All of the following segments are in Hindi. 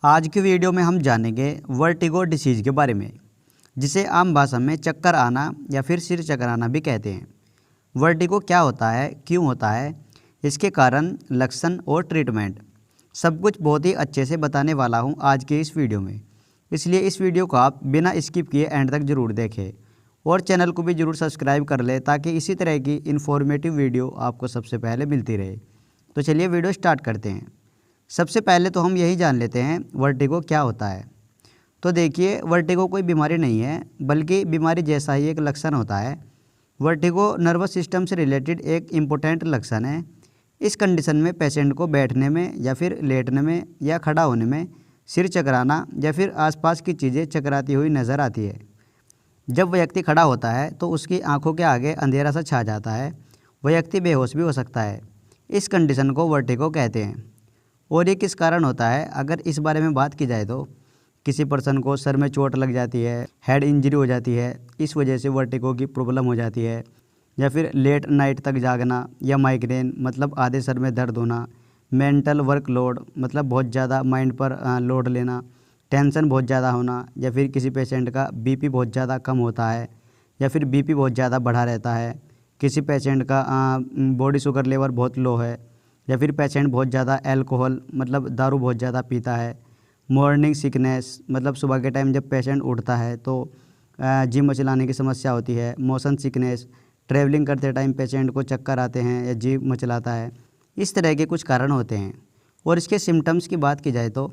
आज की वीडियो में हम जानेंगे वर्टिगो डिसीज़ के बारे में, जिसे आम भाषा में चक्कर आना या फिर सिर चकराना भी कहते हैं। वर्टिगो क्या होता है, क्यों होता है, इसके कारण, लक्षण और ट्रीटमेंट सब कुछ बहुत ही अच्छे से बताने वाला हूं आज के इस वीडियो में। इसलिए इस वीडियो को आप बिना स्किप किए एंड तक ज़रूर देखें और चैनल को भी ज़रूर सब्सक्राइब कर लें ताकि इसी तरह की इन्फॉर्मेटिव वीडियो आपको सबसे पहले मिलती रहे। तो चलिए वीडियो स्टार्ट करते हैं। सबसे पहले तो हम यही जान लेते हैं वर्टिगो क्या होता है। तो देखिए, वर्टिगो कोई बीमारी नहीं है, बल्कि बीमारी जैसा ही एक लक्षण होता है। वर्टिगो नर्वस सिस्टम से रिलेटेड एक इम्पोर्टेंट लक्षण है। इस कंडीशन में पेशेंट को बैठने में या फिर लेटने में या खड़ा होने में सिर चकराना या फिर आसपास की चीज़ें चकराती हुई नज़र आती है। जब व्यक्ति खड़ा होता है तो उसकी आंखों के आगे अंधेरा सा छा जाता है। व्यक्ति बेहोश भी हो सकता है। इस कंडीशन को वर्टिगो कहते हैं। और ये किस कारण होता है, अगर इस बारे में बात की जाए तो किसी पर्सन को सर में चोट लग जाती है, हेड इंजरी हो जाती है, इस वजह से वर्टिगो की प्रॉब्लम हो जाती है। या फिर लेट नाइट तक जागना या माइग्रेन मतलब आधे सर में दर्द होना, मेंटल वर्कलोड मतलब बहुत ज़्यादा माइंड पर लोड लेना, टेंशन बहुत ज़्यादा होना, या फिर किसी पेशेंट का बीपी बहुत ज़्यादा कम होता है या फिर बीपी बहुत ज़्यादा बढ़ा रहता है, किसी पेशेंट का बॉडी शुगर लेवल बहुत लो है, या फिर पेशेंट बहुत ज़्यादा अल्कोहल मतलब दारू बहुत ज़्यादा पीता है, मॉर्निंग सिकनेस मतलब सुबह के टाइम जब पेशेंट उठता है तो जी मचलाने की समस्या होती है, मोशन सिकनेस, ट्रैवलिंग करते टाइम पेशेंट को चक्कर आते हैं या जी मचलाता है। इस तरह के कुछ कारण होते हैं। और इसके सिम्टम्स की बात की जाए तो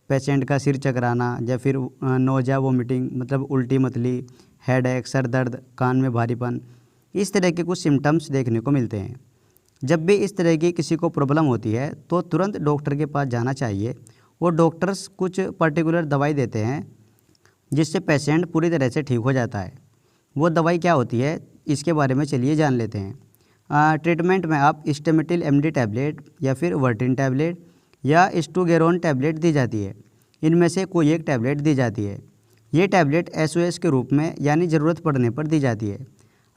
पेशेंट का सिर चकराना या फिर नोज़िया वोमिटिंग मतलब उल्टी मतली, हेडेक, सर दर्द, कान में भारीपन, इस तरह के कुछ सिम्टम्स देखने को मिलते हैं। जब भी इस तरह की किसी को प्रॉब्लम होती है तो तुरंत डॉक्टर के पास जाना चाहिए। और डॉक्टर्स कुछ पर्टिकुलर दवाई देते हैं जिससे पेशेंट पूरी तरह से ठीक हो जाता है। वो दवाई क्या होती है, इसके बारे में चलिए जान लेते हैं। ट्रीटमेंट में आप स्टेमेटिल एमडी टैबलेट या फिर वर्टिन टैबलेट या स्टूगेरोन टैबलेट दी जाती है। इनमें से कोई एक टैबलेट दी जाती है। ये टैबलेट एसओएस के रूप में यानी ज़रूरत पड़ने पर दी जाती है।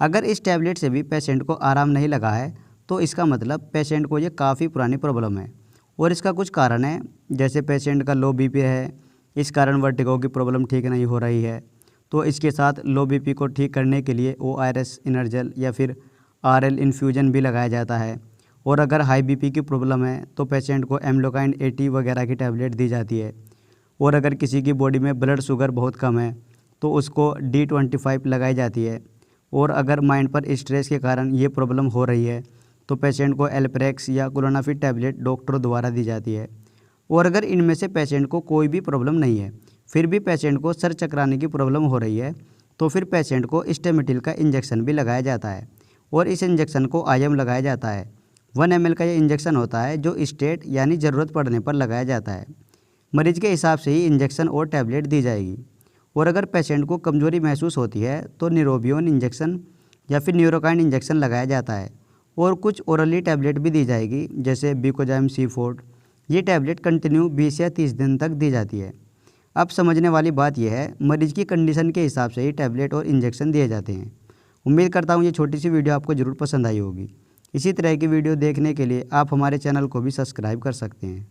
अगर इस टैबलेट से भी पेशेंट को आराम नहीं लगा है तो इसका मतलब पेशेंट को ये काफ़ी पुरानी प्रॉब्लम है। और इसका कुछ कारण है, जैसे पेशेंट का लो बीपी है, इस कारण वर्टिगो की प्रॉब्लम ठीक नहीं हो रही है। तो इसके साथ लो बीपी को ठीक करने के लिए ओआरएस इनर्जल या फिर आरएल इन्फ्यूजन भी लगाया जाता है। और अगर हाई बीपी की प्रॉब्लम है तो पेशेंट को एम्लोकाइन 80 वगैरह की टैबलेट दी जाती है। और अगर किसी की बॉडी में ब्लड शुगर बहुत कम है तो उसको D25 लगाई जाती है। और अगर माइंड पर स्ट्रेस के कारण ये प्रॉब्लम हो रही है तो पेशेंट को एल्प्रेक्स या क्लोनाफिर टैबलेट डॉक्टर द्वारा दी जाती है। और अगर इनमें से पेशेंट को कोई भी प्रॉब्लम नहीं है, फिर भी पेशेंट को सर चकराने की प्रॉब्लम हो रही है, तो फिर पेशेंट को स्टेमेटिल का इंजेक्शन भी लगाया जाता है। और इस इंजेक्शन को आईएम लगाया जाता है। 1 ml का ये इंजेक्शन होता है जो स्टेट यानी ज़रूरत पड़ने पर लगाया जाता है। मरीज के हिसाब से ही इंजेक्शन और टैबलेट दी जाएगी। और अगर पेशेंट को कमजोरी महसूस होती है तो निरोबियोन इंजेक्शन या फिर न्यूरोकाइन इंजेक्शन लगाया जाता है। और कुछ ओरली टैबलेट भी दी जाएगी, जैसे बिकोजाइम C4। ये टैबलेट कंटिन्यू 20 या 30 दिन तक दी जाती है। अब समझने वाली बात यह है, मरीज की कंडीशन के हिसाब से ही टैबलेट और इंजेक्शन दिए जाते हैं। उम्मीद करता हूँ ये छोटी सी वीडियो आपको ज़रूर पसंद आई होगी। इसी तरह की वीडियो देखने के लिए आप हमारे चैनल को भी सब्सक्राइब कर सकते हैं।